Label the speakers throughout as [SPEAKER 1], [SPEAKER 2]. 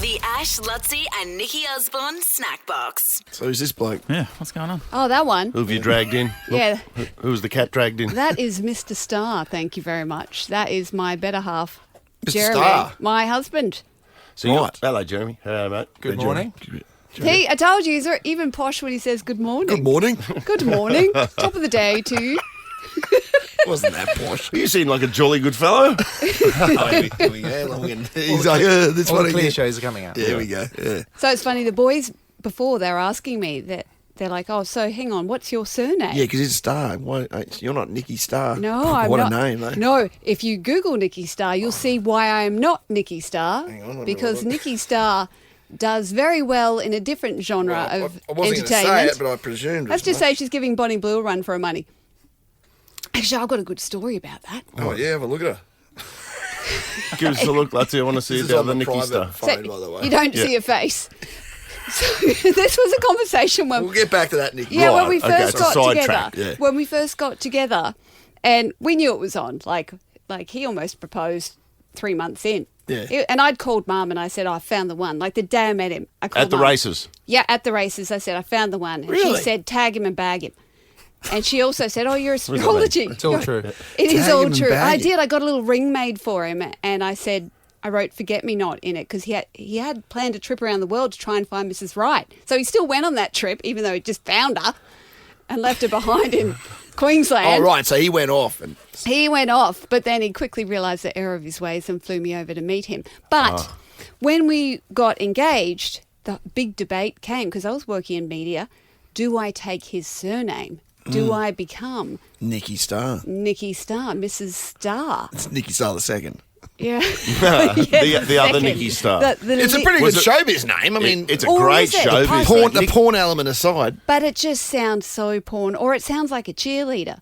[SPEAKER 1] The Ash, Luttsy and Nikki Osborne Snackbox.
[SPEAKER 2] So who's this bloke?
[SPEAKER 3] Yeah, what's going on?
[SPEAKER 4] Oh, that one.
[SPEAKER 2] Who have you dragged in?
[SPEAKER 4] Yeah.
[SPEAKER 2] Who was the cat dragged in?
[SPEAKER 4] That is Mr. Star, thank you very much. That is my better half,
[SPEAKER 2] Mr.
[SPEAKER 4] Jeremy,
[SPEAKER 2] Star?
[SPEAKER 4] my husband.
[SPEAKER 2] So you're-
[SPEAKER 5] Right.
[SPEAKER 2] Hello, Jeremy. Hello, mate.
[SPEAKER 5] Good
[SPEAKER 2] Hey,
[SPEAKER 5] morning.
[SPEAKER 4] See, I told you, he's even posh when he says good morning.
[SPEAKER 2] Good morning.
[SPEAKER 4] Good morning. Top of the day to you.
[SPEAKER 2] Wasn't that posh? You seem like a jolly good fellow. He's like, that's
[SPEAKER 5] All
[SPEAKER 2] what
[SPEAKER 5] the
[SPEAKER 2] I
[SPEAKER 5] clear
[SPEAKER 2] get.
[SPEAKER 5] shows are coming out.
[SPEAKER 2] There we go. Yeah.
[SPEAKER 4] So it's funny, the boys before, they were asking me that they're like, oh, so hang on, what's your surname?
[SPEAKER 2] Yeah, because it's Star. Why, you're not Nikki Star.
[SPEAKER 4] No, I'm
[SPEAKER 2] what
[SPEAKER 4] not.
[SPEAKER 2] a name, though.
[SPEAKER 4] No, if you Google Nikki Star, you'll see why I am not Nikki Star.
[SPEAKER 2] Hang on, let me
[SPEAKER 4] because
[SPEAKER 2] have a look.
[SPEAKER 4] Nikki Star does very well in a different genre of
[SPEAKER 2] I wasn't going to
[SPEAKER 4] entertainment.
[SPEAKER 2] say it, but I presumed.
[SPEAKER 4] Let's just say she's giving Bonnie Blue a run for her money. Actually, I've got a good story about that.
[SPEAKER 2] Oh, yeah, have a look at her.
[SPEAKER 5] Give us a look, Luttsy. I want to see
[SPEAKER 2] This is
[SPEAKER 5] about
[SPEAKER 2] on
[SPEAKER 5] the
[SPEAKER 2] the
[SPEAKER 5] Nikki
[SPEAKER 2] private
[SPEAKER 5] stuff.
[SPEAKER 2] phone, by the way.
[SPEAKER 4] You don't see her face. So this was a conversation when
[SPEAKER 2] We'll get back to that, Nikki.
[SPEAKER 4] Yeah, when
[SPEAKER 2] Right,
[SPEAKER 4] we
[SPEAKER 2] okay,
[SPEAKER 4] first
[SPEAKER 2] it's a
[SPEAKER 4] got
[SPEAKER 2] sidetrack,
[SPEAKER 4] together.
[SPEAKER 2] yeah.
[SPEAKER 4] When we first got together, and we knew it was on. Like he almost proposed 3 months in.
[SPEAKER 2] Yeah.
[SPEAKER 4] And I'd called Mum and I said, I found the one. Like the day I met him, I called
[SPEAKER 5] At the
[SPEAKER 4] Mum.
[SPEAKER 5] races.
[SPEAKER 4] Yeah, at the races, I said, I found the one. And
[SPEAKER 2] Really?
[SPEAKER 4] she said, tag him and bag him. And she also said, oh, you're astrology.
[SPEAKER 5] It's all true.
[SPEAKER 4] It is
[SPEAKER 2] Tag
[SPEAKER 4] all
[SPEAKER 2] him and
[SPEAKER 4] true.
[SPEAKER 2] bag
[SPEAKER 4] I
[SPEAKER 2] him.
[SPEAKER 4] did. I got a little ring made for him, and I said, I wrote "Forget Me Not" in it because he had planned a trip around the world to try and find Mrs. Right. So he still went on that trip, even though he just found her and left her behind in Queensland.
[SPEAKER 2] Oh, right, so he went off. And
[SPEAKER 4] He went off, but then he quickly realised the error of his ways and flew me over to meet him. But when we got engaged, the big debate came because I was working in media. Do I take his surname? Do I become
[SPEAKER 2] Nikki Star.
[SPEAKER 4] Nikki Star, Mrs. Star?
[SPEAKER 2] It's Nikki Star the second.
[SPEAKER 4] Yeah.
[SPEAKER 5] The other Nikki Star.
[SPEAKER 2] It's a pretty good showbiz name. I mean,
[SPEAKER 5] it's a
[SPEAKER 4] Or
[SPEAKER 5] great
[SPEAKER 4] is it?
[SPEAKER 5] showbiz.
[SPEAKER 2] porn,
[SPEAKER 5] mate.
[SPEAKER 2] the porn element aside.
[SPEAKER 4] But it just sounds so porn, or it sounds like a cheerleader.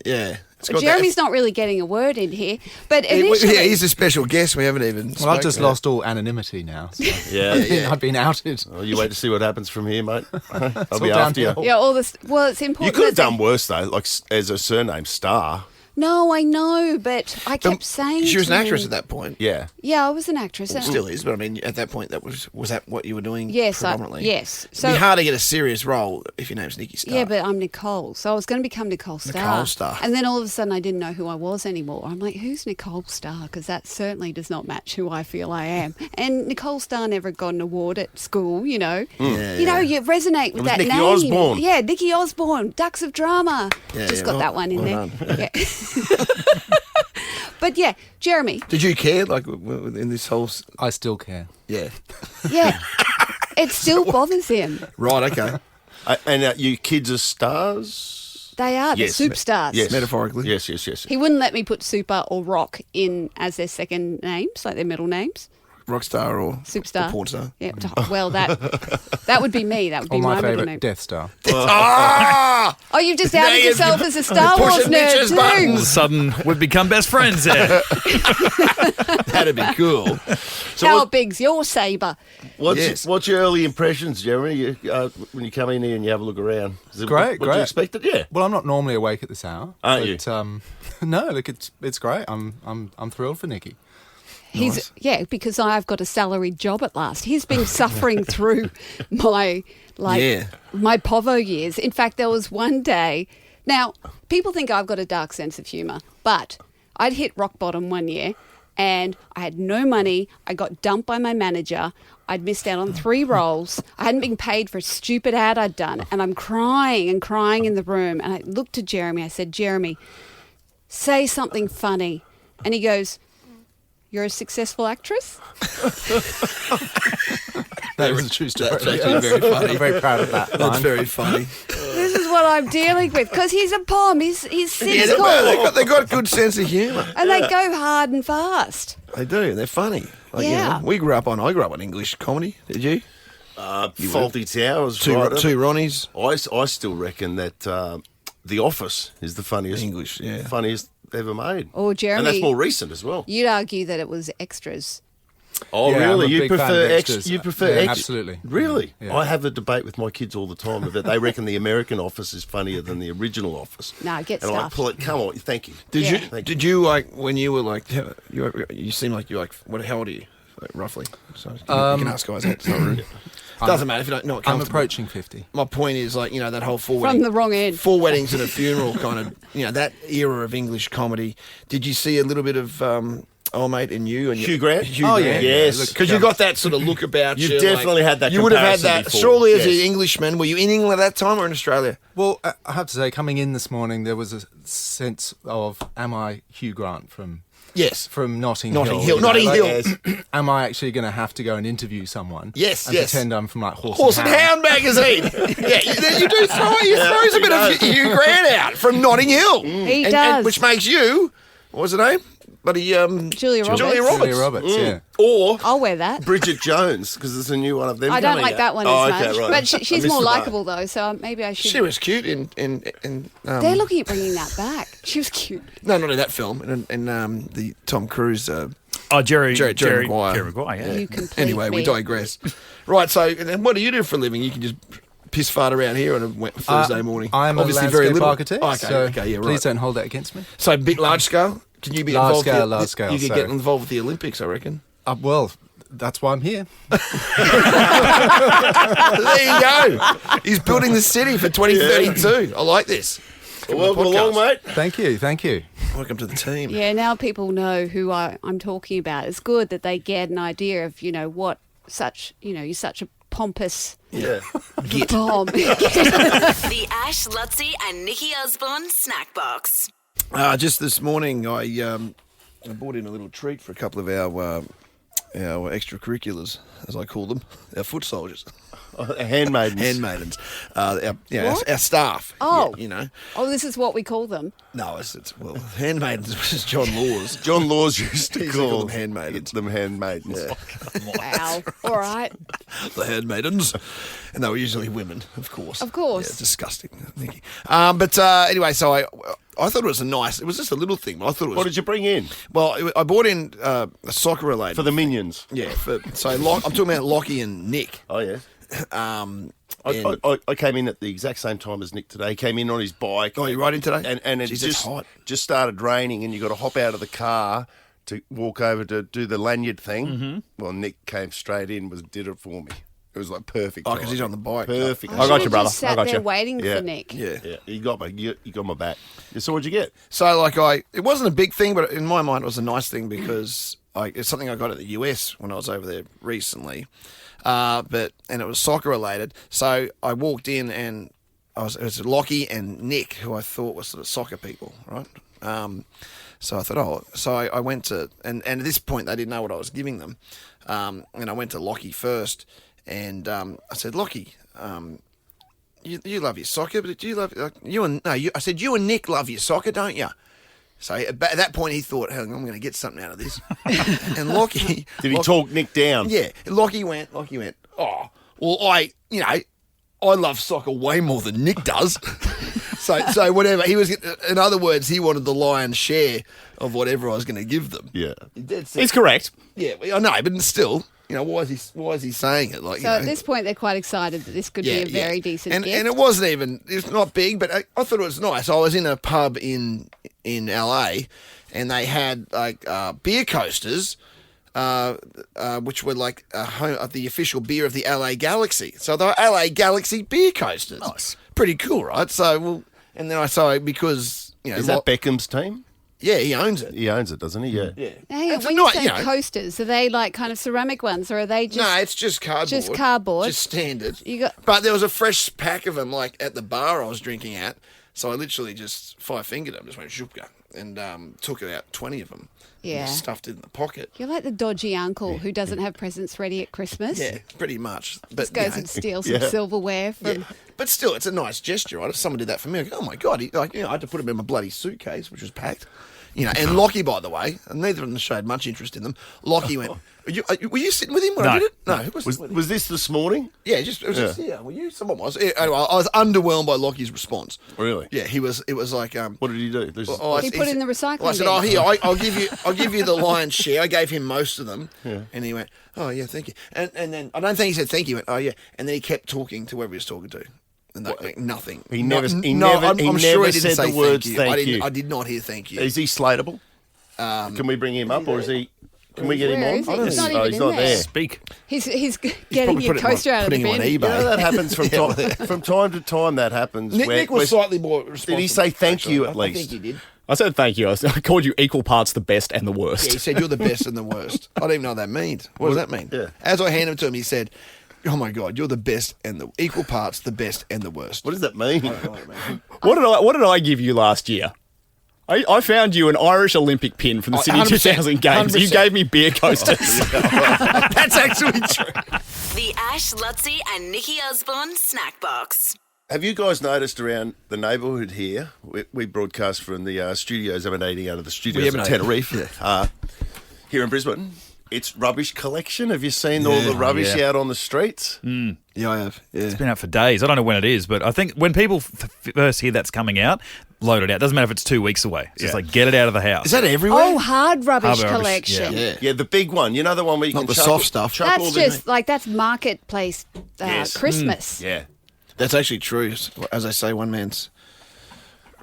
[SPEAKER 2] Yeah. It's
[SPEAKER 4] But
[SPEAKER 2] got
[SPEAKER 4] Jeremy's
[SPEAKER 2] that.
[SPEAKER 4] not really getting a word in here. But initially,
[SPEAKER 2] Yeah, he's a special guest. We haven't even.
[SPEAKER 5] Well, I've just
[SPEAKER 2] spoken about.
[SPEAKER 5] lost all anonymity now. So
[SPEAKER 2] Yeah.
[SPEAKER 5] I've been outed.
[SPEAKER 2] Oh,
[SPEAKER 5] Well,
[SPEAKER 2] you wait to see what happens from here, mate. I'll
[SPEAKER 5] be after you.
[SPEAKER 4] yeah, all this. Well, it's
[SPEAKER 5] You
[SPEAKER 4] important.
[SPEAKER 5] could have
[SPEAKER 4] that-
[SPEAKER 5] done worse, though, like as a surname, Star.
[SPEAKER 4] No, I know, but I kept saying
[SPEAKER 2] She was an
[SPEAKER 4] to
[SPEAKER 2] actress
[SPEAKER 4] him-
[SPEAKER 2] at that point.
[SPEAKER 5] Yeah.
[SPEAKER 4] Yeah, I was an actress.
[SPEAKER 2] Well, still is, but I mean, at that point, was that what you were doing?
[SPEAKER 4] Yes,
[SPEAKER 2] predominantly.
[SPEAKER 4] yes.
[SPEAKER 2] It'd be hard to get a serious role if your name's Nikki Star.
[SPEAKER 4] Yeah, but I'm Nicole, so I was going to become Nicole Star.
[SPEAKER 2] Nicole Star.
[SPEAKER 4] And then all of a sudden, I didn't know who I was anymore. I'm like, who's Nicole Star? Because that certainly does not match who I feel I am. And Nicole Star never got an award at school. You know,
[SPEAKER 2] Yeah,
[SPEAKER 4] you know,
[SPEAKER 2] yeah.
[SPEAKER 4] you resonate with
[SPEAKER 5] was
[SPEAKER 4] that
[SPEAKER 5] Nikki
[SPEAKER 4] name.
[SPEAKER 5] Osborne.
[SPEAKER 4] Yeah, Nikki Osborne, Ducks of Drama.
[SPEAKER 2] Yeah,
[SPEAKER 4] Just
[SPEAKER 2] yeah.
[SPEAKER 4] got that one in
[SPEAKER 2] Well
[SPEAKER 4] there. Yeah. But yeah, Jeremy.
[SPEAKER 2] Did you care, like, in this whole?
[SPEAKER 5] I still care.
[SPEAKER 2] Yeah.
[SPEAKER 4] Yeah, it still bothers him.
[SPEAKER 2] Right. Okay.
[SPEAKER 5] And you kids are stars?
[SPEAKER 4] They are
[SPEAKER 5] Yes,
[SPEAKER 4] the superstars.
[SPEAKER 5] Yes.
[SPEAKER 2] Metaphorically.
[SPEAKER 5] Yes.
[SPEAKER 4] He wouldn't let me put super or rock in as their second names, like their middle names.
[SPEAKER 2] Rockstar or
[SPEAKER 4] Superstar.
[SPEAKER 2] or porn star.
[SPEAKER 4] Yeah, well, that would be me. That would be
[SPEAKER 5] Or my
[SPEAKER 4] my middle
[SPEAKER 5] favourite,
[SPEAKER 4] name.
[SPEAKER 5] Death Star.
[SPEAKER 2] Ah!
[SPEAKER 4] Oh, you've just
[SPEAKER 2] Now
[SPEAKER 4] outed
[SPEAKER 2] you've
[SPEAKER 4] yourself as a Star Wars
[SPEAKER 2] pushing
[SPEAKER 4] nerd
[SPEAKER 2] Mitch's
[SPEAKER 4] too.
[SPEAKER 3] All of a
[SPEAKER 2] buttons.
[SPEAKER 3] sudden, we've become best friends there.
[SPEAKER 2] That'd be cool.
[SPEAKER 5] So
[SPEAKER 4] How
[SPEAKER 5] what-
[SPEAKER 4] big's your saber?
[SPEAKER 2] Yes.
[SPEAKER 5] what's your early impressions, Jeremy, when you come in here and you have a look around? Is it
[SPEAKER 6] Great,
[SPEAKER 5] what
[SPEAKER 6] great.
[SPEAKER 5] you expected? Yeah.
[SPEAKER 6] Well, I'm not normally awake at this hour.
[SPEAKER 5] Aren't you?
[SPEAKER 6] No, look, it's great. I'm thrilled for Nikki.
[SPEAKER 4] He's because I've got a salaried job at last. He's been suffering through my my povo years. In fact, there was one day. Now, people think I've got a dark sense of humour, but I'd hit rock bottom one year and I had no money. I got dumped by my manager. I'd missed out on 3 roles. I hadn't been paid for a stupid ad I'd done. And I'm crying and crying in the room. And I looked to Jeremy. I said, Jeremy, say something funny. And he goes, you're a successful actress?
[SPEAKER 6] That was a true story.
[SPEAKER 2] That's actually very funny.
[SPEAKER 6] I'm very proud of that.
[SPEAKER 2] That's
[SPEAKER 6] line.
[SPEAKER 2] very funny.
[SPEAKER 4] This is what I'm dealing with. Because he's a pom. He's
[SPEAKER 2] Yeah,
[SPEAKER 4] cynical.
[SPEAKER 2] they got good sense of humour.
[SPEAKER 4] And they go hard and fast.
[SPEAKER 2] They do. They're funny. Like,
[SPEAKER 4] Yeah.
[SPEAKER 2] I grew up on English comedy. Did you?
[SPEAKER 5] Faulty Towers.
[SPEAKER 2] Two
[SPEAKER 5] right?
[SPEAKER 2] Ronnies.
[SPEAKER 5] I still reckon that The Office is the funniest
[SPEAKER 2] English, yeah.
[SPEAKER 5] funniest ever made.
[SPEAKER 4] Oh, Jeremy.
[SPEAKER 5] And that's more recent as well.
[SPEAKER 4] You'd argue that it was extras.
[SPEAKER 5] Oh,
[SPEAKER 6] Yeah, I'm
[SPEAKER 5] really?
[SPEAKER 6] a
[SPEAKER 5] You
[SPEAKER 6] big fan of
[SPEAKER 5] prefer
[SPEAKER 6] extras.
[SPEAKER 5] You prefer
[SPEAKER 6] Yeah,
[SPEAKER 5] ex-
[SPEAKER 6] absolutely.
[SPEAKER 5] Really?
[SPEAKER 6] Yeah.
[SPEAKER 5] I have a debate with my kids all the time that they reckon the American Office is funnier than the original Office.
[SPEAKER 4] No, get
[SPEAKER 5] and I
[SPEAKER 4] stuffed.
[SPEAKER 5] pull it. Come on, thank you.
[SPEAKER 2] Did
[SPEAKER 4] Yeah.
[SPEAKER 2] you? Did you like when you were like? You seem like you like. What? How old are you?
[SPEAKER 7] roughly? So you can ask guys that. It's not rude. Doesn't matter if you don't know.
[SPEAKER 6] I'm approaching 50.
[SPEAKER 7] My point is, like, that whole
[SPEAKER 4] From the wrong end.
[SPEAKER 7] 4 weddings and a funeral kind of, that era of English comedy. Did you see a little bit of Old Mate and You? And
[SPEAKER 5] Hugh Grant?
[SPEAKER 7] Hugh
[SPEAKER 6] Oh,
[SPEAKER 7] Grant?
[SPEAKER 6] yeah.
[SPEAKER 5] Yes.
[SPEAKER 7] Because you got that sort of look about you.
[SPEAKER 5] You've definitely had that
[SPEAKER 7] You would have had
[SPEAKER 5] comparison
[SPEAKER 7] that.
[SPEAKER 5] before.
[SPEAKER 7] Surely, as
[SPEAKER 5] Yes.
[SPEAKER 7] an Englishman, were you in England at that time or in Australia?
[SPEAKER 6] Well, I have to say, coming in this morning, there was a sense of, am I Hugh Grant from
[SPEAKER 7] Yes.
[SPEAKER 6] Notting
[SPEAKER 7] Notting
[SPEAKER 6] Hill?
[SPEAKER 7] Hill. Notting Hill.
[SPEAKER 5] Yes.
[SPEAKER 6] Am I actually going to have to go and interview someone?
[SPEAKER 7] Yes,
[SPEAKER 6] and
[SPEAKER 7] yes.
[SPEAKER 6] pretend I'm from like
[SPEAKER 7] Horse and Hound magazine. Yeah, you do throw. You throws a bit of Hugh Grant out from Notting Hill.
[SPEAKER 4] He does.
[SPEAKER 7] which makes you. What was her name? Buddy.
[SPEAKER 4] Julia Roberts.
[SPEAKER 7] Julia Roberts.
[SPEAKER 6] Julia Roberts, yeah.
[SPEAKER 7] Or
[SPEAKER 4] I'll wear that.
[SPEAKER 5] Bridget Jones, because there's a new one of them
[SPEAKER 4] I don't
[SPEAKER 5] coming
[SPEAKER 4] like
[SPEAKER 5] out.
[SPEAKER 4] that one
[SPEAKER 5] Oh,
[SPEAKER 4] as
[SPEAKER 5] okay,
[SPEAKER 4] much.
[SPEAKER 5] right.
[SPEAKER 4] But
[SPEAKER 5] I
[SPEAKER 4] she's
[SPEAKER 5] missed
[SPEAKER 4] more
[SPEAKER 5] the boat.
[SPEAKER 4] likeable, though, so maybe I should.
[SPEAKER 7] she was cute in
[SPEAKER 4] They're looking at bringing that back. She was cute.
[SPEAKER 7] no, not in that film. In the Tom Cruise.
[SPEAKER 3] Jerry
[SPEAKER 7] Maguire.
[SPEAKER 3] Jerry Maguire, yeah.
[SPEAKER 4] You complete
[SPEAKER 7] Anyway, we
[SPEAKER 4] me.
[SPEAKER 7] digress. Right, so and what do you do for a living? You can just piss fart around here on a Thursday morning.
[SPEAKER 6] I'm
[SPEAKER 7] Obviously
[SPEAKER 6] a
[SPEAKER 7] very
[SPEAKER 6] landscape
[SPEAKER 7] little.
[SPEAKER 6] architect,
[SPEAKER 7] Oh,
[SPEAKER 6] so
[SPEAKER 7] okay, yeah, right.
[SPEAKER 6] please don't hold that against me.
[SPEAKER 7] So big, large scale. Can you be
[SPEAKER 6] Large
[SPEAKER 7] involved?
[SPEAKER 6] scale,
[SPEAKER 7] with-
[SPEAKER 6] large scale,
[SPEAKER 7] You could
[SPEAKER 6] so-
[SPEAKER 7] get involved with the Olympics, I reckon.
[SPEAKER 6] Well, that's why I'm here.
[SPEAKER 7] There you go. He's building the city for 2032. I like this.
[SPEAKER 5] Welcome along, mate.
[SPEAKER 6] Thank you.
[SPEAKER 7] Welcome to the team.
[SPEAKER 4] Yeah, now people know who I'm talking about. It's good that they get an idea of, what you're such a pompous
[SPEAKER 5] Yeah.
[SPEAKER 4] bomb.
[SPEAKER 1] The Ash, Luttsy, and Nikki Osborne Snack Box.
[SPEAKER 7] Just this morning, I brought in a little treat for a couple of our extracurriculars, as I call them, our foot soldiers.
[SPEAKER 5] Handmaidens.
[SPEAKER 7] Handmaidens. Our staff.
[SPEAKER 4] Oh.
[SPEAKER 7] Yeah,
[SPEAKER 4] Oh, this is what we call them.
[SPEAKER 7] No, well, handmaidens was John Laws.
[SPEAKER 5] John Laws used to
[SPEAKER 7] He used to call
[SPEAKER 5] call
[SPEAKER 7] them handmaidens.
[SPEAKER 5] Them handmaidens.
[SPEAKER 4] Wow. All right.
[SPEAKER 7] The handmaidens. And they were usually women, of course.
[SPEAKER 4] Of course.
[SPEAKER 7] Yeah, it's disgusting, Nikki. But anyway, so I thought it was it was just a little thing, but I thought it was...
[SPEAKER 5] What did you bring in?
[SPEAKER 7] Well, I bought in a soccer related.
[SPEAKER 5] For the Minions.
[SPEAKER 7] Yeah, I'm talking about Lockie and Nick.
[SPEAKER 5] Oh, yeah.
[SPEAKER 7] And-
[SPEAKER 5] I came in at the exact same time as Nick today. He came in on his bike.
[SPEAKER 7] Oh, you right in today?
[SPEAKER 5] And it
[SPEAKER 7] Jeez, it's hot.
[SPEAKER 5] just started raining, and you got to hop out of the car to walk over to do the lanyard thing. Mm-hmm. Well, Nick came straight in, did it for me. It was like perfect.
[SPEAKER 7] Oh, because he's on the bike.
[SPEAKER 5] Perfect.
[SPEAKER 4] I got you, brother. Just sat there waiting
[SPEAKER 5] Yeah.
[SPEAKER 4] for Nick.
[SPEAKER 7] Yeah.
[SPEAKER 5] Yeah, you got my back. So what'd you get?
[SPEAKER 7] So, it wasn't a big thing, but in my mind, it was a nice thing because it's something I got at the US when I was over there recently. And it was soccer related. So I walked in and it was Lockie and Nick, who I thought were sort of soccer people, right? So I thought, I went to, and at this point they didn't know what I was giving them. And I went to Lockie first, and I said, Lockie, you love your soccer, but do you love I said, you and Nick love your soccer, don't you? So at that point he thought, hang on, I'm going to get something out of this. And Lockie...
[SPEAKER 5] Did he talk Nick down?
[SPEAKER 7] Yeah. Lockie went, oh, well, I love soccer way more than Nick does. So whatever. In other words, he wanted the lion's share of whatever I was going to give them.
[SPEAKER 5] Yeah.
[SPEAKER 2] He's correct.
[SPEAKER 7] Yeah, I know, but still... why is he saying it?
[SPEAKER 4] So at this point, they're quite excited that this could be a very decent gift.
[SPEAKER 7] And it wasn't even, it's not big, but I thought it was nice. I was in a pub in LA, and they had beer coasters, which were the official beer of the LA Galaxy. So they were LA Galaxy beer coasters.
[SPEAKER 2] Nice.
[SPEAKER 7] Pretty cool, right? Because
[SPEAKER 5] Is that Beckham's team?
[SPEAKER 7] Yeah, he owns it.
[SPEAKER 5] He owns it, doesn't he? Yeah.
[SPEAKER 7] Yeah.
[SPEAKER 4] Hang on,
[SPEAKER 7] It's
[SPEAKER 4] when
[SPEAKER 7] not,
[SPEAKER 4] you say coasters, are they like kind of ceramic ones, or are they just?
[SPEAKER 7] No, it's just cardboard.
[SPEAKER 4] Just cardboard.
[SPEAKER 7] Just standard.
[SPEAKER 4] You
[SPEAKER 7] But there was a fresh pack of them, at the bar I was drinking at. So I literally just five-fingered them, just went shupka, and took out 20 of them.
[SPEAKER 4] Yeah.
[SPEAKER 7] And stuffed it in the pocket.
[SPEAKER 4] You're like the dodgy uncle who doesn't have presents ready at Christmas.
[SPEAKER 7] Yeah, pretty much. But
[SPEAKER 4] Just goes and steals some silverware from.
[SPEAKER 7] Yeah. But still, it's a nice gesture, right? If someone did that for me, I'd go, oh my God, I had to put them in my bloody suitcase, which was packed. And Lockie, by the way, and neither of them showed much interest in them. Lockie went, were you sitting with him when I did it? No, who was sitting with him?
[SPEAKER 5] Was this this morning?
[SPEAKER 7] Yeah, were you? Someone was. Yeah, anyway, I was underwhelmed by Lockie's response.
[SPEAKER 5] Really?
[SPEAKER 7] Yeah, he was. It was like,
[SPEAKER 5] What did he do?
[SPEAKER 4] He put in the recycling
[SPEAKER 7] Well, I said,
[SPEAKER 4] bin.
[SPEAKER 7] oh, here, I'll give you the lion's share. I gave him most of them, and he went, oh yeah, thank you. And then I don't think he said thank you. He went, oh yeah, and then he kept talking to whoever he was talking to. And nothing.
[SPEAKER 5] He never
[SPEAKER 7] I'm
[SPEAKER 5] said
[SPEAKER 7] sure he didn't
[SPEAKER 5] the
[SPEAKER 7] say
[SPEAKER 5] words
[SPEAKER 7] thank you.
[SPEAKER 5] thank you.
[SPEAKER 7] I did not hear thank you.
[SPEAKER 5] Is he slatable? Can we bring him up, or is he?
[SPEAKER 2] Can we get him
[SPEAKER 4] Where
[SPEAKER 2] on?
[SPEAKER 4] is he? He's not
[SPEAKER 2] Oh,
[SPEAKER 4] even
[SPEAKER 2] he's
[SPEAKER 4] in
[SPEAKER 2] not
[SPEAKER 4] there.
[SPEAKER 2] there.
[SPEAKER 3] Speak.
[SPEAKER 4] He's getting
[SPEAKER 7] probably
[SPEAKER 4] your toaster out of the
[SPEAKER 7] putting him on
[SPEAKER 4] bin.
[SPEAKER 7] eBay.
[SPEAKER 2] You know, that happens from time to time. That happens.
[SPEAKER 7] Nick was slightly more responsible.
[SPEAKER 2] Did he say thank
[SPEAKER 7] actually.
[SPEAKER 2] you at
[SPEAKER 7] I
[SPEAKER 2] least?
[SPEAKER 7] think he did.
[SPEAKER 8] I said thank you. I called you equal parts the best and the worst.
[SPEAKER 7] Yeah, he said, you're the best and the worst. I don't even know what that means. What does that mean?
[SPEAKER 2] Yeah.
[SPEAKER 7] As I handed him to him, he said, oh my God, you're the best and the equal parts, the best and the worst.
[SPEAKER 2] What does that mean?
[SPEAKER 8] What did I give you last year? I found you an Irish Olympic pin from the Sydney
[SPEAKER 7] 100%,
[SPEAKER 8] 2000 Games. You
[SPEAKER 7] 100%.
[SPEAKER 8] gave me beer coasters.
[SPEAKER 7] That's actually true.
[SPEAKER 1] The Ash, Luttsy, and Nikki Osborne Snack Box.
[SPEAKER 2] Have you guys noticed around the neighbourhood here? We broadcast from the studios, M80 out of the studios in Tenerife. Here in Brisbane. It's rubbish collection. Have you seen all the rubbish out on the streets?
[SPEAKER 7] Yeah, I have. Yeah.
[SPEAKER 3] It's been out for days. I don't know when it is, but I think when people first hear that's coming out, load it out. Doesn't matter if it's 2 weeks away. It's just like, get it out of the house.
[SPEAKER 7] Is that everywhere?
[SPEAKER 4] Oh, hard rubbish
[SPEAKER 3] Hard rubbish,
[SPEAKER 4] collection.
[SPEAKER 3] yeah.
[SPEAKER 2] Yeah, the big one. You know the one where you
[SPEAKER 7] Not
[SPEAKER 2] can
[SPEAKER 7] the
[SPEAKER 2] chuck
[SPEAKER 7] soft stuff.
[SPEAKER 2] chuck all
[SPEAKER 4] That's
[SPEAKER 2] the-
[SPEAKER 4] just like that's marketplace
[SPEAKER 2] Yes.
[SPEAKER 4] Christmas.
[SPEAKER 2] Yeah.
[SPEAKER 7] That's actually true. As I say, one man's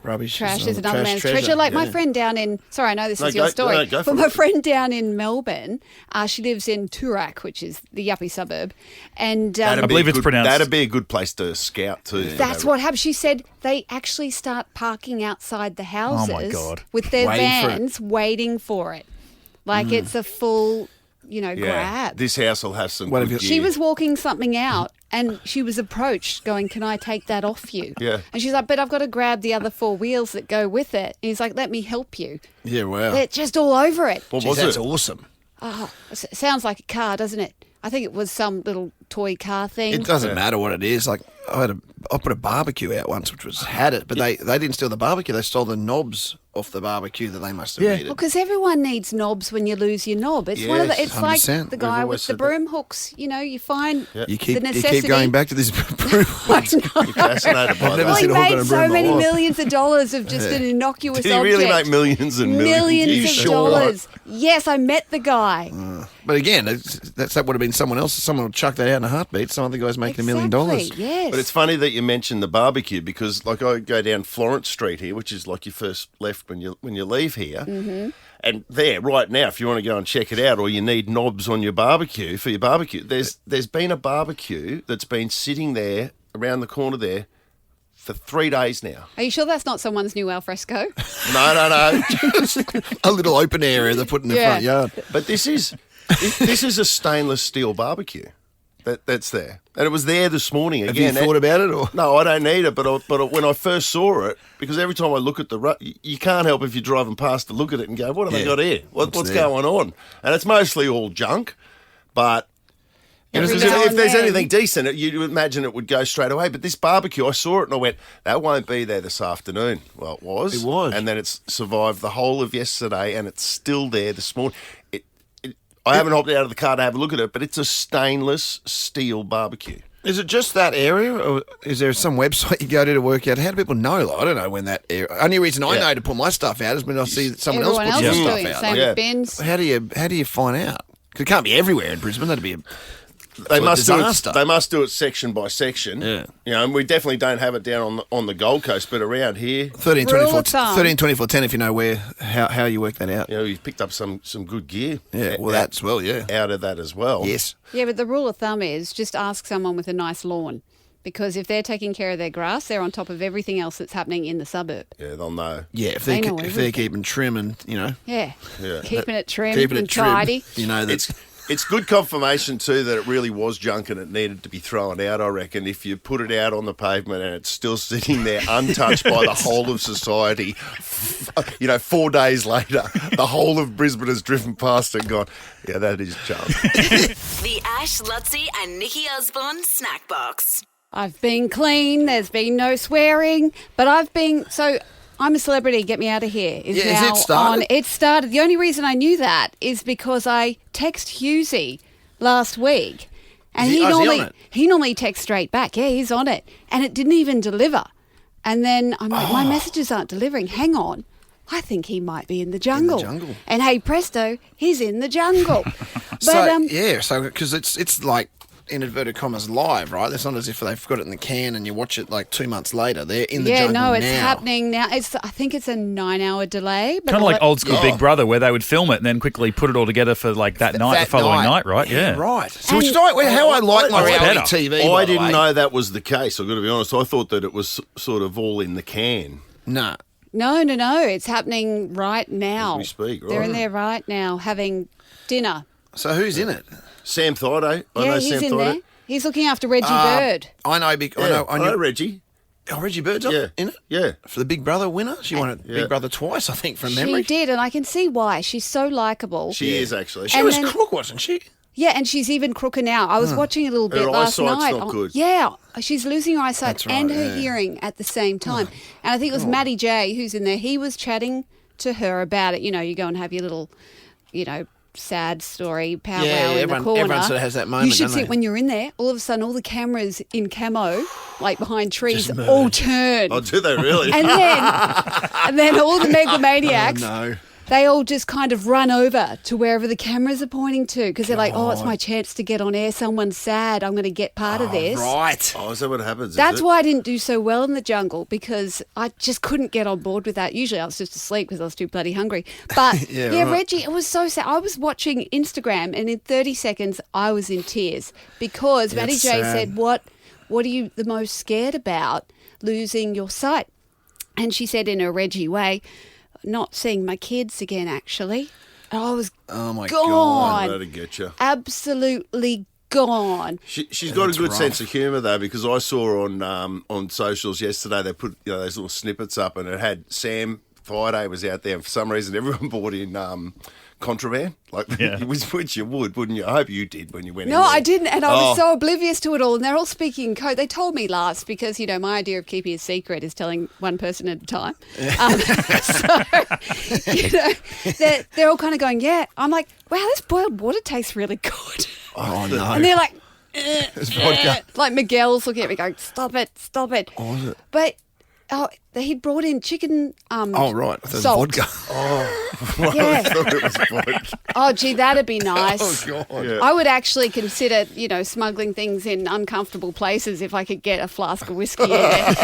[SPEAKER 7] rubbish
[SPEAKER 4] Trash is another man's treasure.
[SPEAKER 7] treasure.
[SPEAKER 4] Like my friend down in, sorry, I know this
[SPEAKER 2] No,
[SPEAKER 4] is your
[SPEAKER 2] go-
[SPEAKER 4] story,
[SPEAKER 2] no, go for
[SPEAKER 4] but my
[SPEAKER 2] it.
[SPEAKER 4] friend down in Melbourne, she lives in Toorak, which is the yuppie suburb, and
[SPEAKER 2] That'd
[SPEAKER 3] I
[SPEAKER 2] be
[SPEAKER 3] believe
[SPEAKER 2] a
[SPEAKER 3] it's
[SPEAKER 2] good-
[SPEAKER 3] pronounced-
[SPEAKER 2] That'd be a good place to scout too.
[SPEAKER 4] that's what happened. She said they actually start parking outside the houses
[SPEAKER 3] Oh, my God.
[SPEAKER 4] with their
[SPEAKER 7] Waiting for it.
[SPEAKER 4] vans waiting for it. Like it's a full, grab.
[SPEAKER 2] This house will have some
[SPEAKER 7] What
[SPEAKER 2] good
[SPEAKER 7] have you-
[SPEAKER 4] She
[SPEAKER 2] gear.
[SPEAKER 4] was walking something out and she was approached going, can I take that off you?
[SPEAKER 2] Yeah.
[SPEAKER 4] And she's like, but I've got to grab the other four wheels that go with it. And he's like, let me help you.
[SPEAKER 7] Yeah, wow.
[SPEAKER 4] They're just all over it.
[SPEAKER 2] What
[SPEAKER 7] Jeez,
[SPEAKER 2] was
[SPEAKER 7] that's
[SPEAKER 2] it?
[SPEAKER 7] awesome.
[SPEAKER 4] It sounds like a car, doesn't it? I think it was some little toy car thing.
[SPEAKER 7] It doesn't matter what it is. Like I put a barbecue out once, which had it, but they didn't steal the barbecue. They stole the knobs off the barbecue that they must have needed.
[SPEAKER 4] Well, because everyone needs knobs when you lose your knob. It's one of the.
[SPEAKER 2] Yes,
[SPEAKER 4] It's like
[SPEAKER 7] 100%.
[SPEAKER 4] the guy
[SPEAKER 2] We've always
[SPEAKER 4] with the
[SPEAKER 2] said that.
[SPEAKER 4] broom hooks. You find
[SPEAKER 7] You keep
[SPEAKER 4] the
[SPEAKER 7] you
[SPEAKER 4] necessity.
[SPEAKER 7] keep going back to this broom.
[SPEAKER 4] I know.
[SPEAKER 2] You're fascinated by
[SPEAKER 7] I've never
[SPEAKER 2] that.
[SPEAKER 4] Well, he
[SPEAKER 7] seen a hook on
[SPEAKER 4] made
[SPEAKER 7] a
[SPEAKER 4] so
[SPEAKER 7] broom
[SPEAKER 4] many
[SPEAKER 7] before.
[SPEAKER 4] millions of dollars of just an innocuous
[SPEAKER 2] Did he
[SPEAKER 4] object.
[SPEAKER 2] really make millions and millions?
[SPEAKER 4] Millions
[SPEAKER 2] You
[SPEAKER 4] of
[SPEAKER 2] sure?
[SPEAKER 4] dollars. Yes, I met the guy.
[SPEAKER 7] But again, that would have been someone else. Someone would chuck that out in a heartbeat. Some other guy's making $1 million.
[SPEAKER 4] Exactly, yes.
[SPEAKER 2] But it's funny that you mentioned the barbecue because, like, I go down Florence Street here, which is like your first left when you leave here, and there right now, if you want to go and check it out, or you need knobs on your barbecue for your barbecue, there's been a barbecue that's been sitting there around the corner there for 3 days now.
[SPEAKER 4] Are you sure that's not someone's new alfresco?
[SPEAKER 2] No.
[SPEAKER 7] A little open area they put in the
[SPEAKER 4] Yeah.
[SPEAKER 7] front yard.
[SPEAKER 2] But this is a stainless steel barbecue that's there, and it was there this morning
[SPEAKER 7] Have
[SPEAKER 2] again.
[SPEAKER 7] you thought about it? Or
[SPEAKER 2] No, I don't need it. But when I first saw it, because every time I look at you can't help if you're driving past to look at it and go, "What have they got here? What's
[SPEAKER 7] there?
[SPEAKER 2] going on?" And it's mostly all junk, but.
[SPEAKER 4] Every
[SPEAKER 2] If
[SPEAKER 4] now and
[SPEAKER 2] there's
[SPEAKER 4] then.
[SPEAKER 2] anything decent, you'd imagine it would go straight away. But this barbecue, I saw it and I went, that won't be there this afternoon. Well, it was.
[SPEAKER 7] It was.
[SPEAKER 2] And then it's survived the whole of yesterday and it's still there this morning. I haven't hopped out of the car to have a look at it, but it's a stainless steel barbecue.
[SPEAKER 7] is it just that area, or is there some website you go to work out? How do people know? Like, I don't know when that area. Only reason I know to put my stuff out is when I see someone
[SPEAKER 4] Everyone
[SPEAKER 7] else
[SPEAKER 4] else
[SPEAKER 7] put
[SPEAKER 4] is
[SPEAKER 7] their
[SPEAKER 4] doing it.
[SPEAKER 7] stuff out.
[SPEAKER 4] Same
[SPEAKER 2] Yeah.
[SPEAKER 4] with bins.
[SPEAKER 7] How do you find out? 'Cause it can't be everywhere in Brisbane. That'd be a
[SPEAKER 2] They must do it.
[SPEAKER 7] disaster.
[SPEAKER 2] They must do it section by section.
[SPEAKER 7] Yeah.
[SPEAKER 2] And we definitely don't have it down on the Gold Coast, but around here,
[SPEAKER 7] 13,
[SPEAKER 4] Rule
[SPEAKER 7] 24,
[SPEAKER 4] of thumb.
[SPEAKER 7] 13, 24, 10 if you know how you work that out.
[SPEAKER 2] we've picked up some good gear.
[SPEAKER 7] Yeah, well, that's yeah.
[SPEAKER 2] out of that as well.
[SPEAKER 7] Yes.
[SPEAKER 4] Yeah, but the rule of thumb is just ask someone with a nice lawn. Because if they're taking care of their grass, they're on top of everything else that's happening in the suburb.
[SPEAKER 2] Yeah, they'll know.
[SPEAKER 7] Yeah, if
[SPEAKER 4] They
[SPEAKER 7] they're,
[SPEAKER 4] know
[SPEAKER 7] if they're
[SPEAKER 4] everything.
[SPEAKER 7] keeping trim and,
[SPEAKER 4] Yeah. Keeping it trim
[SPEAKER 7] keeping
[SPEAKER 4] and
[SPEAKER 7] it trim,
[SPEAKER 4] tidy.
[SPEAKER 7] you know that's...
[SPEAKER 2] It's good confirmation too that it really was junk and it needed to be thrown out. I reckon if you put it out on the pavement and it's still sitting there untouched by the whole of society, 4 days later, the whole of Brisbane has driven past and gone, yeah, that is junk.
[SPEAKER 1] The Ash, Luttsy, and Nikki Osborne Snack Box.
[SPEAKER 4] I've been clean. There's been no swearing. But I'm a celebrity. Get me out of here.
[SPEAKER 7] Yeah, is
[SPEAKER 4] now
[SPEAKER 7] it started?
[SPEAKER 4] It started. The only reason I knew that is because I text Husey last week, and
[SPEAKER 7] Is he on it?
[SPEAKER 4] he normally texts straight back. Yeah, he's on it, and it didn't even deliver. And then I'm like, my messages aren't delivering. Hang on. I think he might be in the jungle.
[SPEAKER 7] jungle.
[SPEAKER 4] And hey, presto, he's in the jungle. But
[SPEAKER 7] So because it's like in inverted commas live, right? It's not as if they've got it in the can and you watch it like 2 months later. They're in the jungle now.
[SPEAKER 4] Yeah, no, it's happening now. I think it's a 9-hour delay. But
[SPEAKER 3] Kind of like old school Big Brother, where they would film it and then quickly put it all together for like the following night, right? Yeah.
[SPEAKER 7] Right. So which is how I like my reality
[SPEAKER 3] better.
[SPEAKER 7] TV.
[SPEAKER 2] I didn't know that was the case. I've got to be honest. I thought that it was sort of all in the can.
[SPEAKER 7] No.
[SPEAKER 4] No. It's happening right now.
[SPEAKER 2] As we speak, right?
[SPEAKER 4] They're in there right now having dinner.
[SPEAKER 7] So who's in it?
[SPEAKER 2] Sam Thaiday. I know
[SPEAKER 4] He's
[SPEAKER 2] Sam
[SPEAKER 4] in
[SPEAKER 2] Thaiday.
[SPEAKER 4] there. He's looking after Reggie Bird.
[SPEAKER 7] I know. I know
[SPEAKER 2] Reggie.
[SPEAKER 7] Oh, Reggie Bird's
[SPEAKER 2] Yeah.
[SPEAKER 7] in it?
[SPEAKER 2] Yeah.
[SPEAKER 7] For the Big Brother winner? She won it Big Brother twice, I think, from memory.
[SPEAKER 4] She did, and I can see why. She's so likeable.
[SPEAKER 2] She is actually.
[SPEAKER 7] She was crook, wasn't she?
[SPEAKER 4] Yeah, and she's even crooker now. I was watching a little bit
[SPEAKER 2] Her
[SPEAKER 4] last
[SPEAKER 2] eyesight's
[SPEAKER 4] night.
[SPEAKER 2] not good.
[SPEAKER 4] Yeah, she's losing her eyesight
[SPEAKER 7] That's right,
[SPEAKER 4] and her
[SPEAKER 7] yeah.
[SPEAKER 4] hearing at the same time. And I think it was Matty J who's in there. He was chatting to her about it. You know, you go and have your little, sad story powwow in the corner.
[SPEAKER 7] Everyone sort of has that moment,
[SPEAKER 4] You should
[SPEAKER 7] don't
[SPEAKER 4] see
[SPEAKER 7] they?
[SPEAKER 4] when you're in there. All of a sudden, all the cameras in camo, like behind trees, all turn.
[SPEAKER 2] Oh, do they really?
[SPEAKER 4] And then all the megalomaniacs,
[SPEAKER 7] No.
[SPEAKER 4] they all just kind of run over to wherever the cameras are pointing to because they're like, oh, it's my chance to get on air. Someone's sad. I'm going to get part of this.
[SPEAKER 7] Right.
[SPEAKER 2] Oh, is that what happens?
[SPEAKER 4] That's why I didn't do so well in the jungle because I just couldn't get on board with that. Usually I was just asleep because I was too bloody hungry. But
[SPEAKER 7] Yeah, right.
[SPEAKER 4] Reggie, it was so sad. I was watching Instagram and in 30 seconds I was in tears because Matty
[SPEAKER 7] That's
[SPEAKER 4] J
[SPEAKER 7] sad.
[SPEAKER 4] said, what are you the most scared about? Losing your sight. And she said in her Reggie way, not seeing my kids again, actually. And I was
[SPEAKER 7] Oh, my
[SPEAKER 4] gone.
[SPEAKER 7] God.
[SPEAKER 2] That'll get you.
[SPEAKER 4] Absolutely gone.
[SPEAKER 2] She's got a good sense of humour though, because I saw on socials yesterday they put those little snippets up, and it had Sam Thaiday was out there, and for some reason everyone bought in contraband, which you would, wouldn't you? I hope you did when you went in.
[SPEAKER 4] No,
[SPEAKER 2] there.
[SPEAKER 4] I didn't, and I was so oblivious to it all. And they're all speaking in code. They told me last because my idea of keeping a secret is telling one person at a time. They're all kind of going, yeah. I'm like, wow, this boiled water tastes really good.
[SPEAKER 7] Oh, no.
[SPEAKER 4] And they're like,
[SPEAKER 7] It's vodka.
[SPEAKER 4] like Miguel's looking at me going, stop it.
[SPEAKER 7] Oh, is it?
[SPEAKER 4] But he brought in chicken.
[SPEAKER 7] Oh, right. I thought it was
[SPEAKER 4] salt.
[SPEAKER 7] vodka.
[SPEAKER 4] Yeah.
[SPEAKER 2] thought it was vodka.
[SPEAKER 4] Oh, gee, that'd be nice.
[SPEAKER 7] Oh, God.
[SPEAKER 2] Yeah.
[SPEAKER 4] I would actually consider, smuggling things in uncomfortable places if I could get a flask of whiskey in there.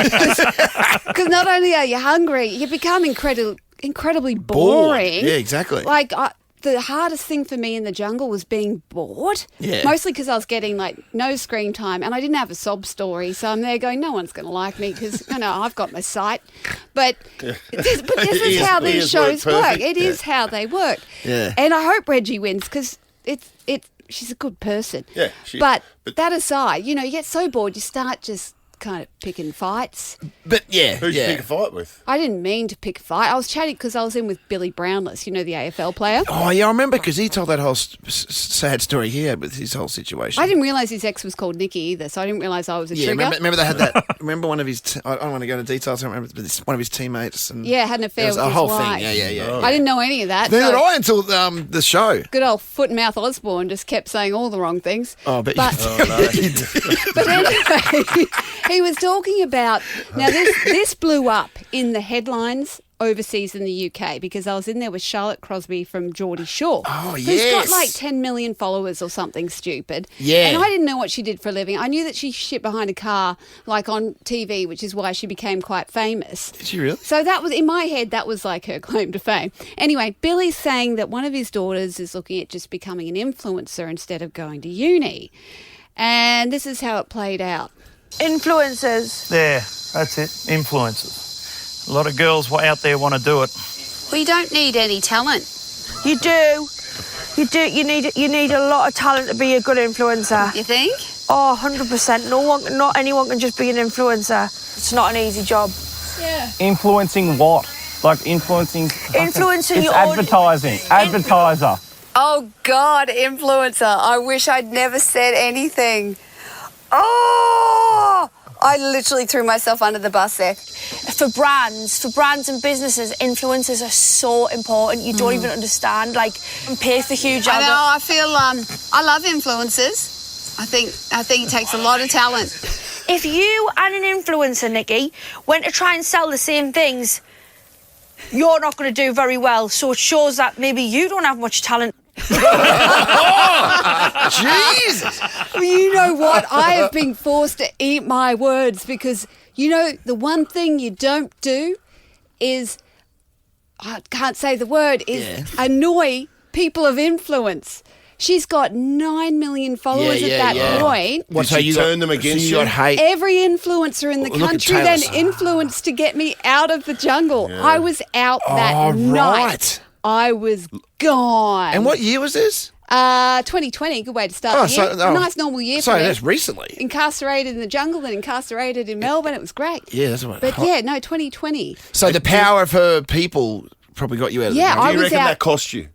[SPEAKER 4] Because not only are you hungry, you become incredibly boring.
[SPEAKER 7] Yeah, exactly.
[SPEAKER 4] Like, the hardest thing for me in the jungle was being bored.
[SPEAKER 7] Yeah.
[SPEAKER 4] Mostly because I was getting, no screen time and I didn't have a sob story. So I'm there going, no one's going to like me because, I've got my sight. But this is how these shows work. It is how they work.
[SPEAKER 7] Yeah.
[SPEAKER 4] And I hope Reggie wins because she's a good person.
[SPEAKER 2] Yeah,
[SPEAKER 4] But that aside, you get so bored, you start just kind of picking fights.
[SPEAKER 7] But, yeah.
[SPEAKER 2] Who'd you pick a fight with?
[SPEAKER 4] I didn't mean to pick a fight. I was chatting because I was in with Billy Brownless, the AFL player.
[SPEAKER 7] Oh, yeah, I remember because he told that whole sad story he had with his whole situation.
[SPEAKER 4] I didn't realise his ex was called Nikki either, so I didn't realise I was a
[SPEAKER 7] Yeah,
[SPEAKER 4] trigger.
[SPEAKER 7] remember they had that. Remember one of his. I don't want to go into details. I don't remember, but one of his teammates. And
[SPEAKER 4] Yeah, had an affair
[SPEAKER 7] it was
[SPEAKER 4] with
[SPEAKER 7] a
[SPEAKER 4] his
[SPEAKER 7] whole
[SPEAKER 4] wife.
[SPEAKER 7] thing. Yeah.
[SPEAKER 2] Oh.
[SPEAKER 4] I didn't know any of that.
[SPEAKER 7] Neither
[SPEAKER 4] so
[SPEAKER 7] did I until the show.
[SPEAKER 4] good old foot and mouth Osborne just kept saying all the wrong things.
[SPEAKER 7] Oh, but
[SPEAKER 4] But anyway, he was talking about now this blew up in the headlines overseas in the UK because I was in there with Charlotte Crosby from Geordie Shore.
[SPEAKER 7] Oh,
[SPEAKER 4] Who's
[SPEAKER 7] yes.
[SPEAKER 4] got like 10 million followers or something stupid.
[SPEAKER 7] Yeah.
[SPEAKER 4] And I didn't know what she did for a living. I knew that she shit behind a car like on TV, which is why she became quite famous.
[SPEAKER 7] Did she really?
[SPEAKER 4] So that was, in my head, that was like her claim to fame. Anyway, Billy's saying that one of his daughters is looking at just becoming an influencer instead of going to uni. And this is how it played out.
[SPEAKER 9] Influencers.
[SPEAKER 10] There, that's it. Influencers. A lot of girls out there want to do it.
[SPEAKER 4] Well, you don't need any talent.
[SPEAKER 9] You do. You do. You need a lot of talent to be a good influencer.
[SPEAKER 4] You think?
[SPEAKER 9] Oh, 100%. Not anyone can just be an influencer. It's not an easy job.
[SPEAKER 4] Yeah.
[SPEAKER 10] Influencing what? Like influencing...
[SPEAKER 9] Influencing
[SPEAKER 10] it's
[SPEAKER 9] your
[SPEAKER 10] advertising. Advertiser.
[SPEAKER 4] Oh, God, influencer. I wish I'd never said anything. Oh! I literally threw myself under the bus there.
[SPEAKER 9] For brands and businesses, influencers are so important. You don't even understand. Like, and pay for huge.
[SPEAKER 4] I know. I feel. I love influencers. I think it takes a lot of talent.
[SPEAKER 9] If you and an influencer, Nikki, went to try and sell the same things, you're not going to do very well. So it shows that maybe you don't have much talent.
[SPEAKER 7] Jesus.
[SPEAKER 4] Well, you know what? I have been forced to eat my words because, the one thing you don't do is, I can't say the word, is annoy people of influence. She's got 9 million followers at that point.
[SPEAKER 2] Did she turn them against you?
[SPEAKER 7] got hate.
[SPEAKER 4] Every influencer in the country then influenced to get me out of the jungle. Yeah. I was out that night. Right. I was gone.
[SPEAKER 7] And what year was this?
[SPEAKER 4] 2020, good way to start the year. Nice normal year for me.
[SPEAKER 7] That's recently.
[SPEAKER 4] Incarcerated in the jungle, then incarcerated in Melbourne. It was great.
[SPEAKER 7] Yeah, that's what.
[SPEAKER 4] But 2020.
[SPEAKER 7] So the power of her people probably got you out of the jungle.
[SPEAKER 2] Do you reckon that cost you?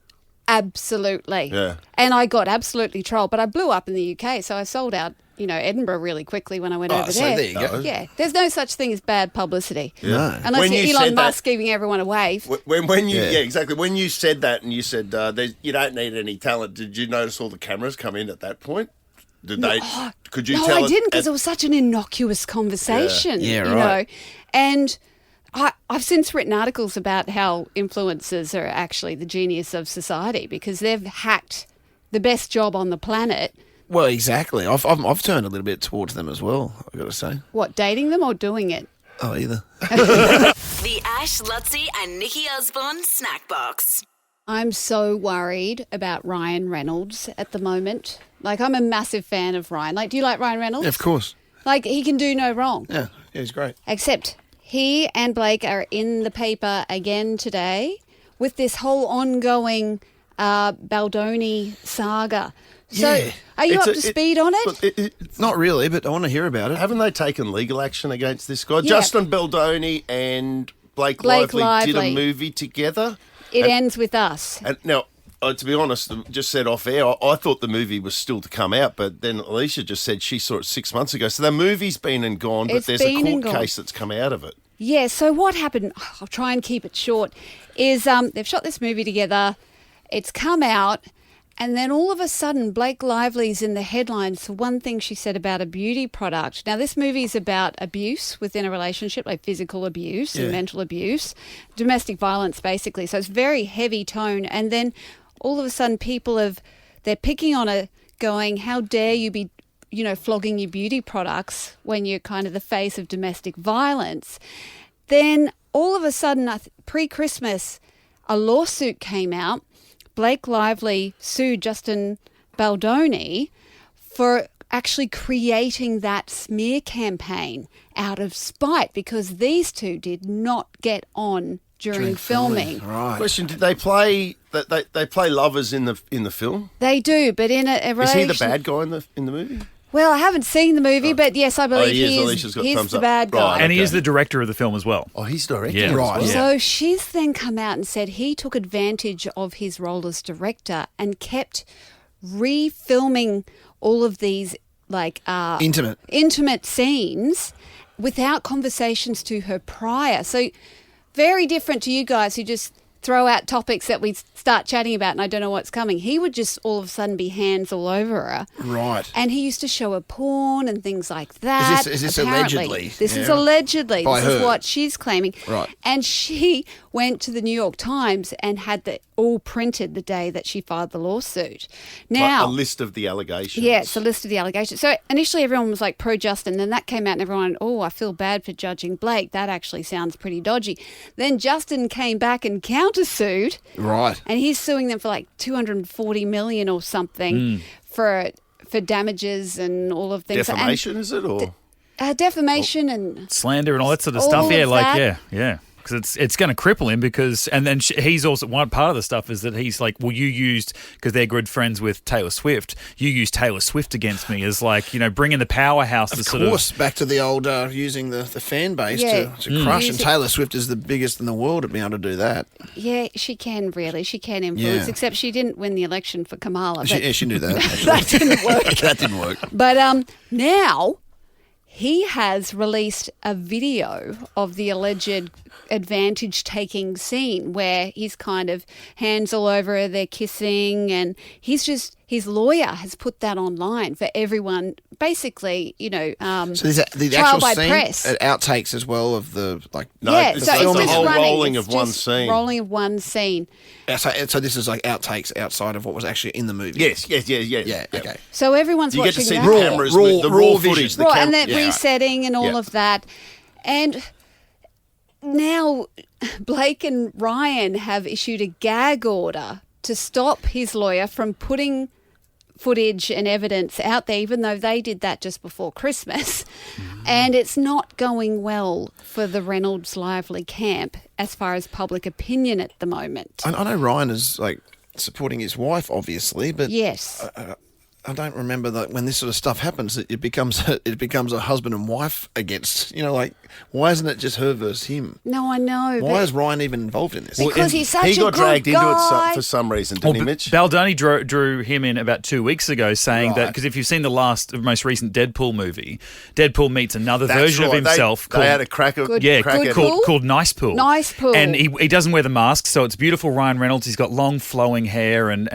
[SPEAKER 4] Absolutely.
[SPEAKER 2] Yeah.
[SPEAKER 4] And I got absolutely trolled, but I blew up in the UK, so I sold out, Edinburgh really quickly when I went over there.
[SPEAKER 7] So there you go.
[SPEAKER 4] Yeah. There's no such thing as bad publicity.
[SPEAKER 7] Yeah.
[SPEAKER 4] Unless you're Elon Musk giving everyone a wave.
[SPEAKER 2] When you exactly. When you said that and you said you don't need any talent, did you notice all the cameras come in at that point? Did they? Could you tell?
[SPEAKER 4] No, I didn't, because it was such an innocuous conversation.
[SPEAKER 7] Yeah, right.
[SPEAKER 4] And I've since written articles about how influencers are actually the genius of society because they've hacked the best job on the planet.
[SPEAKER 7] Well, exactly. I've turned a little bit towards them as well, I've got to say.
[SPEAKER 4] What, dating them or doing it?
[SPEAKER 7] Oh, either.
[SPEAKER 1] The Ash, Luttsy and Nikki Osborne Snackbox.
[SPEAKER 4] I'm so worried about Ryan Reynolds at the moment. Like, I'm a massive fan of Ryan. Like, do you like Ryan Reynolds?
[SPEAKER 7] Yeah, of course.
[SPEAKER 4] Like, he can do no wrong.
[SPEAKER 7] Yeah, he's great.
[SPEAKER 4] Except he and Blake are in the paper again today with this whole ongoing Baldoni saga. So, are you up to speed on it?
[SPEAKER 7] Not really, but I want to hear about it.
[SPEAKER 2] Haven't they taken legal action against this guy? Yeah. Justin Baldoni and Blake Lively did a movie together.
[SPEAKER 4] It ends with us.
[SPEAKER 2] And now, to be honest, just said off air, I thought the movie was still to come out, but then Alicia just said she saw it 6 months ago. So the movie's been and gone, but there's a court case that's come out of it.
[SPEAKER 4] Yeah, so what happened, I'll try and keep it short, is they've shot this movie together, it's come out, and then all of a sudden Blake Lively's in the headlines for one thing she said about a beauty product. Now, this movie is about abuse within a relationship, like physical abuse and mental abuse, domestic violence basically, so it's very heavy tone, and then all of a sudden they're picking on her going, how dare you be flogging your beauty products when you're kind of the face of domestic violence. Then all of a sudden, pre-Christmas, a lawsuit came out. Blake Lively sued Justin Baldoni for actually creating that smear campaign out of spite because these two did not get on during filming.
[SPEAKER 7] Right.
[SPEAKER 2] Question: did they play? They play lovers in the film?
[SPEAKER 4] They do, but in a relation.
[SPEAKER 2] Is he the bad guy in the movie?
[SPEAKER 4] Well, I haven't seen the movie, but yes, I believe he's the bad guy.
[SPEAKER 3] Right, and he is the director of the film as well.
[SPEAKER 2] Oh, he's director.
[SPEAKER 3] Yeah.
[SPEAKER 7] Right.
[SPEAKER 2] Well.
[SPEAKER 7] Yeah.
[SPEAKER 4] So she's then come out and said he took advantage of his role as director and kept refilming all of these intimate scenes without conversations to her prior. So very different to you guys who just throw out topics that we start chatting about and I don't know what's coming. He would just all of a sudden be hands all over her.
[SPEAKER 7] Right.
[SPEAKER 4] And he used to show her porn and things like that.
[SPEAKER 7] Is this
[SPEAKER 4] apparently.
[SPEAKER 7] allegedly?
[SPEAKER 4] This is allegedly.
[SPEAKER 7] By
[SPEAKER 4] this
[SPEAKER 7] her.
[SPEAKER 4] is what she's claiming.
[SPEAKER 7] Right.
[SPEAKER 4] And she went to the New York Times and had that all printed the day that she filed the lawsuit. Now,
[SPEAKER 2] a list of the allegations.
[SPEAKER 4] Yeah, it's a list of the allegations. So initially everyone was like pro-Justin, then that came out and everyone went, oh, I feel bad for judging Blake. That actually sounds pretty dodgy. Then Justin came back and countersued.
[SPEAKER 7] Right.
[SPEAKER 4] And he's suing them for like $240 million or something for damages and all of things.
[SPEAKER 2] Defamation, is it? Or
[SPEAKER 4] defamation and
[SPEAKER 3] slander and all that sort of
[SPEAKER 4] all
[SPEAKER 3] stuff.
[SPEAKER 4] of
[SPEAKER 3] Yeah,
[SPEAKER 4] that.
[SPEAKER 3] yeah. Because it's going to cripple him and then he's also, one part of the stuff is that he's like, well, you used, because they're good friends with Taylor Swift, you used Taylor Swift against me as like, bringing the powerhouse
[SPEAKER 7] Of course, back to the old using the fan base to crush. And Taylor Swift is the biggest in the world at being able to do that.
[SPEAKER 4] Yeah, she can really. She can influence, except she didn't win the election for Kamala.
[SPEAKER 7] She knew that.
[SPEAKER 4] That didn't work.
[SPEAKER 7] That didn't work.
[SPEAKER 4] But now he has released a video of the alleged advantage-taking scene where he's kind of hands all over her, they're kissing, and his lawyer has put that online for everyone basically,
[SPEAKER 7] So there's the
[SPEAKER 4] trial
[SPEAKER 7] actual
[SPEAKER 4] by
[SPEAKER 7] scene,
[SPEAKER 4] press.
[SPEAKER 7] outtakes as well of the like.
[SPEAKER 4] Yeah,
[SPEAKER 2] it's
[SPEAKER 4] so
[SPEAKER 2] the
[SPEAKER 4] it's just
[SPEAKER 2] whole
[SPEAKER 4] running.
[SPEAKER 2] rolling
[SPEAKER 4] It's
[SPEAKER 2] of one
[SPEAKER 4] just
[SPEAKER 2] scene.
[SPEAKER 4] Rolling of one scene.
[SPEAKER 7] So this is like outtakes outside of what was actually in the movie.
[SPEAKER 2] Yes.
[SPEAKER 7] Yeah. Okay.
[SPEAKER 4] So everyone's
[SPEAKER 2] You get to
[SPEAKER 4] watching
[SPEAKER 2] see
[SPEAKER 4] that.
[SPEAKER 2] the cameras, the raw footage.
[SPEAKER 4] Right, and then resetting and all of that. And now Blake and Ryan have issued a gag order to stop his lawyer from putting footage and evidence out there, even though they did that just before Christmas. And it's not going well for the Reynolds Lively camp as far as public opinion at the moment.
[SPEAKER 7] I know Ryan is like supporting his wife, obviously, but
[SPEAKER 4] Yes.
[SPEAKER 7] I don't remember that when this sort of stuff happens, it becomes a husband and wife against. Like why isn't it just her versus him?
[SPEAKER 4] No, I know.
[SPEAKER 7] Why is Ryan even involved in this?
[SPEAKER 4] Because he's such
[SPEAKER 2] He
[SPEAKER 4] a
[SPEAKER 2] got
[SPEAKER 4] good
[SPEAKER 2] dragged into
[SPEAKER 4] guy.
[SPEAKER 2] it for some reason, didn't he, Mitch?
[SPEAKER 3] Baldoni drew him in about 2 weeks ago, saying that because if you've seen the most recent Deadpool movie, Deadpool meets another version of himself.
[SPEAKER 2] They had a crack at
[SPEAKER 3] called Nice Pool.
[SPEAKER 4] Nice Pool.
[SPEAKER 3] And he doesn't wear the mask, so it's beautiful Ryan Reynolds. He's got long flowing hair and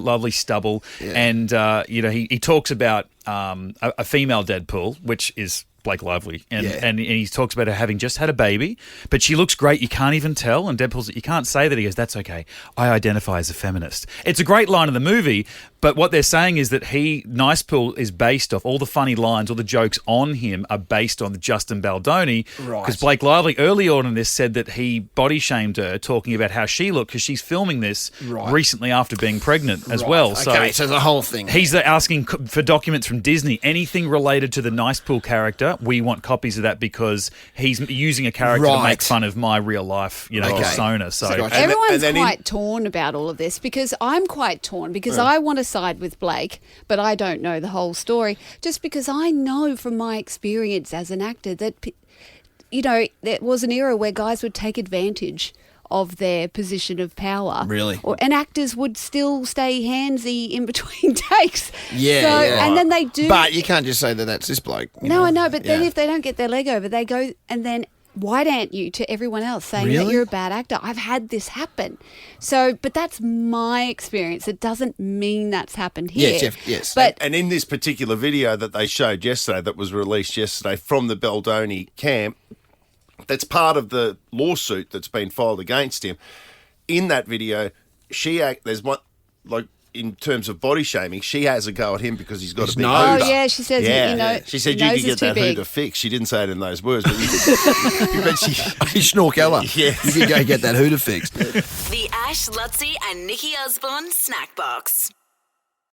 [SPEAKER 3] lovely stubble. Yeah. And he talks about a female Deadpool, which is Blake Lively, and he talks about her having just had a baby, but she looks great. You can't even tell. And Deadpool's, you can't say that. He goes, "That's okay. I identify as a feminist." It's a great line in the movie, but what they're saying is that Nice Pool is based off all the funny lines, all the jokes on him are based on Justin Baldoni, because Blake Lively early on in this said that he body shamed her, talking about how she looked because she's filming this recently after being pregnant as well.
[SPEAKER 7] Okay, so the whole thing.
[SPEAKER 3] He's asking for documents from Disney, anything related to the Nice Pool character. We want copies of that because he's using a character to make fun of my real life, persona. So
[SPEAKER 4] everyone's quite torn about all of this, because I'm quite torn because I want to side with Blake, but I don't know the whole story. Just because I know from my experience as an actor that, there was an era where guys would take advantage of their position of power.
[SPEAKER 7] Really?
[SPEAKER 4] And actors would still stay handsy in between takes.
[SPEAKER 7] Yeah.
[SPEAKER 4] And then they do.
[SPEAKER 7] But you can't just say that that's this bloke.
[SPEAKER 4] No, I know. But then if they don't get their leg over, they go and then white ant you to everyone else saying that you're a bad actor. I've had this happen. So, but that's my experience. It doesn't mean that's happened here.
[SPEAKER 7] Yes.
[SPEAKER 4] But
[SPEAKER 2] and in this particular video that they showed yesterday, that was released yesterday from the Baldoni camp, that's part of the lawsuit that's been filed against him. In that video, there's one, like, in terms of body shaming, she has a go at him because he's got a big hooter.
[SPEAKER 4] Oh, yeah, she says,
[SPEAKER 2] she said you could get that hooter fixed. She didn't say it in those words, but
[SPEAKER 7] you Schnorkella.
[SPEAKER 2] Yes.
[SPEAKER 7] You can go get that hooter fixed.
[SPEAKER 1] The Ash, Luttsy and Nikki Osborne Snackbox.